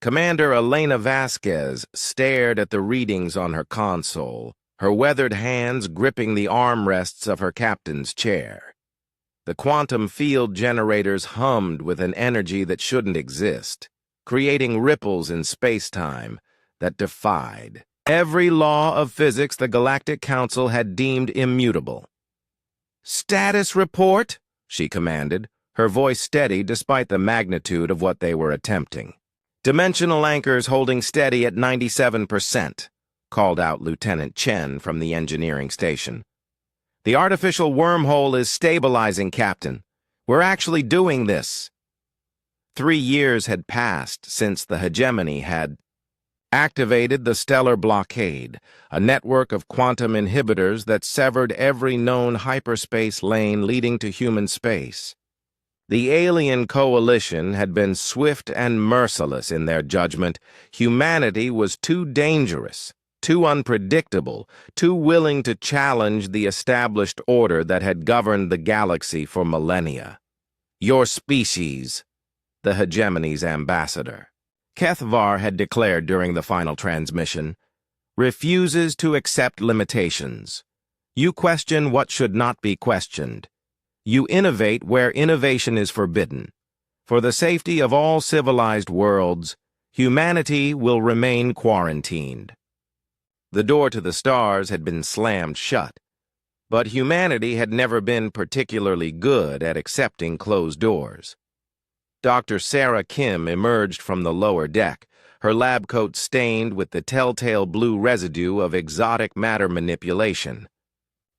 Commander Elena Vasquez stared at the readings on her console, her weathered hands gripping the armrests of her captain's chair. The quantum field generators hummed with an energy that shouldn't exist, creating ripples in space-time that defied every law of physics the Galactic Council had deemed immutable. "Status report," she commanded, her voice steady despite the magnitude of what they were attempting. "Dimensional anchors holding steady at 97%, called out Lieutenant Chen from the engineering station. "The artificial wormhole is stabilizing, Captain. We're actually doing this." 3 years had passed since the hegemony had activated the stellar blockade, a network of quantum inhibitors that severed every known hyperspace lane leading to human space. The alien coalition had been swift and merciless in their judgment. Humanity was too dangerous, too unpredictable, too willing to challenge the established order that had governed the galaxy for millennia. "Your species," the hegemony's ambassador, Kethvar had declared during the final transmission, "refuses to accept limitations. You question what should not be questioned. You innovate where innovation is forbidden. For the safety of all civilized worlds, humanity will remain quarantined." The door to the stars had been slammed shut, but humanity had never been particularly good at accepting closed doors. Dr. Sarah Kim emerged from the lower deck, her lab coat stained with the telltale blue residue of exotic matter manipulation.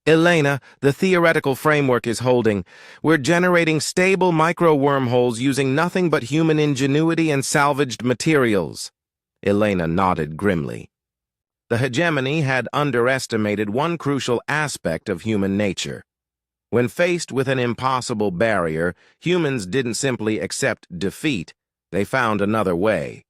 "Elena, the theoretical framework is holding. We're generating stable micro-wormholes using nothing but human ingenuity and salvaged materials." Elena nodded grimly. The hegemony had underestimated one crucial aspect of human nature. When faced with an impossible barrier, humans didn't simply accept defeat, they found another way.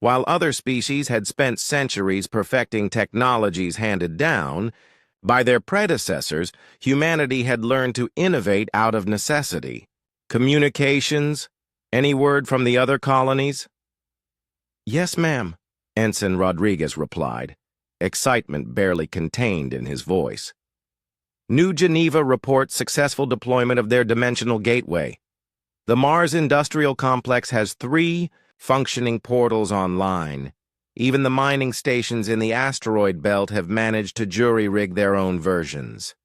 While other species had spent centuries perfecting technologies handed down by their predecessors, humanity had learned to innovate out of necessity. "Communications? Any word from the other colonies?" "Yes, ma'am," Ensign Rodriguez replied, excitement barely contained in his voice. "New Geneva reports successful deployment of their dimensional gateway. The Mars Industrial Complex has 3 functioning portals online. Even the mining stations in the asteroid belt have managed to jury-rig their own versions."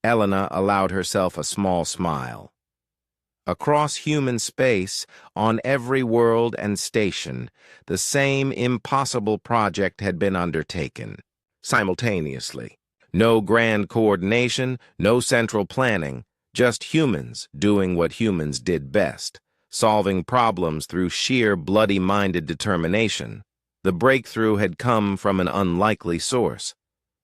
Elena allowed herself a small smile. Across human space, on every world and station, the same impossible project had been undertaken, simultaneously. No grand coordination, no central planning, just humans doing what humans did best, solving problems through sheer bloody-minded determination. The breakthrough had come from an unlikely source.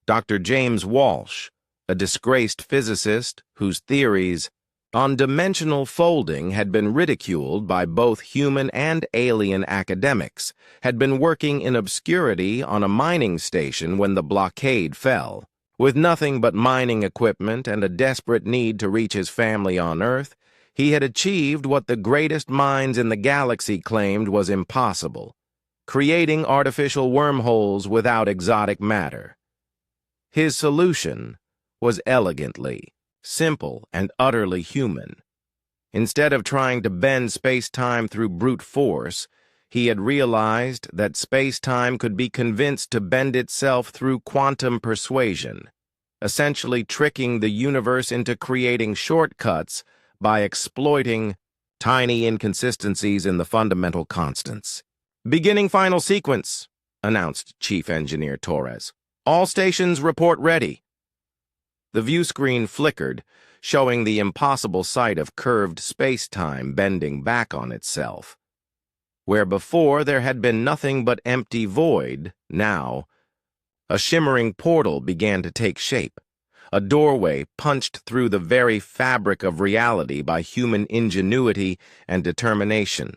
Dr. James Walsh, a disgraced physicist whose theories on dimensional folding had been ridiculed by both human and alien academics, had been working in obscurity on a mining station when the blockade fell. With nothing but mining equipment and a desperate need to reach his family on Earth, he had achieved what the greatest minds in the galaxy claimed was impossible: creating artificial wormholes without exotic matter. His solution was elegantly simple and utterly human. Instead of trying to bend space-time through brute force, he had realized that space-time could be convinced to bend itself through quantum persuasion, essentially tricking the universe into creating shortcuts by exploiting tiny inconsistencies in the fundamental constants. "Beginning final sequence," announced Chief Engineer Torres. "All stations report ready." The view screen flickered, showing the impossible sight of curved space-time bending back on itself. Where before there had been nothing but empty void, now a shimmering portal began to take shape, a doorway punched through the very fabric of reality by human ingenuity and determination.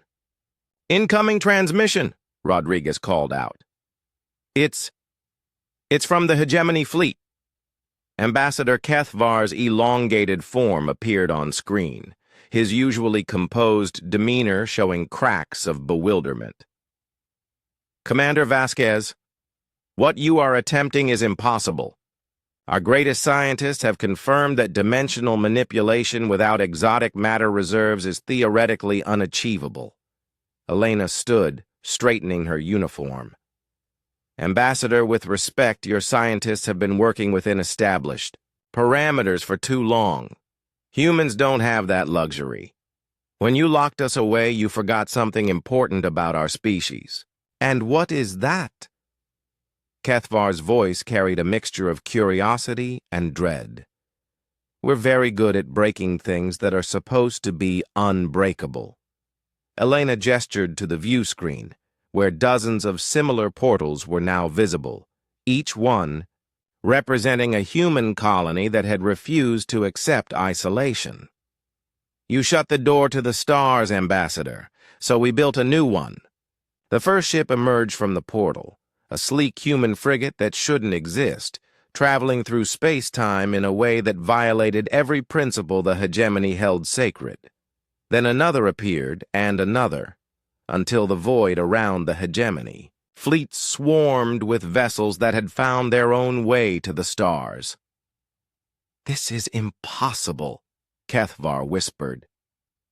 "Incoming transmission," Rodriguez called out. It's from the hegemony fleet." Ambassador Kethvar's elongated form appeared on screen, his usually composed demeanor showing cracks of bewilderment. Commander Vasquez, what you are attempting is impossible. Our greatest scientists have confirmed that dimensional manipulation without exotic matter reserves is theoretically unachievable. Elena stood, straightening her uniform. Ambassador, with respect, your scientists have been working within established parameters for too long. Humans don't have that luxury. When you locked us away, you forgot something important about our species. And what is that? Kethvar's voice carried a mixture of curiosity and dread. We're very good at breaking things that are supposed to be unbreakable. Elena gestured to the view screen, where dozens of similar portals were now visible, each one representing a human colony that had refused to accept isolation. You shut the door to the stars, Ambassador, so we built a new one. The first ship emerged from the portal, a sleek human frigate that shouldn't exist, traveling through space-time in a way that violated every principle the hegemony held sacred. Then another appeared, and another, until the void around the hegemony. Fleets swarmed with vessels that had found their own way to the stars. This is impossible, Kethvar whispered.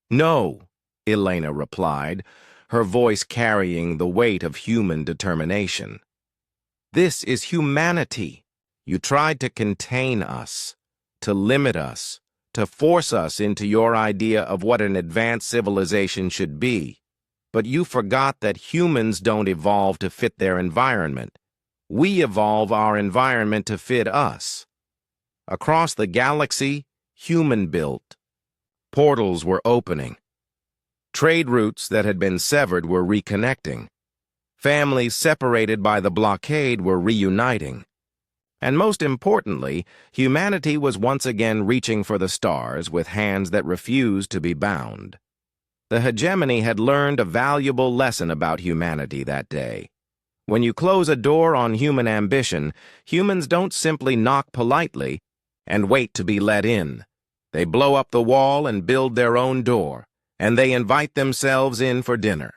No, Elena replied, her voice carrying the weight of human determination. This is humanity. You tried to contain us, to limit us, to force us into your idea of what an advanced civilization should be. But you forgot that humans don't evolve to fit their environment. We evolve our environment to fit us. Across the galaxy, human-built. Portals were opening. Trade routes that had been severed were reconnecting. Families separated by the blockade were reuniting. And most importantly, humanity was once again reaching for the stars with hands that refused to be bound. The hegemony had learned a valuable lesson about humanity that day. When you close a door on human ambition, humans don't simply knock politely and wait to be let in. They blow up the wall and build their own door, and they invite themselves in for dinner.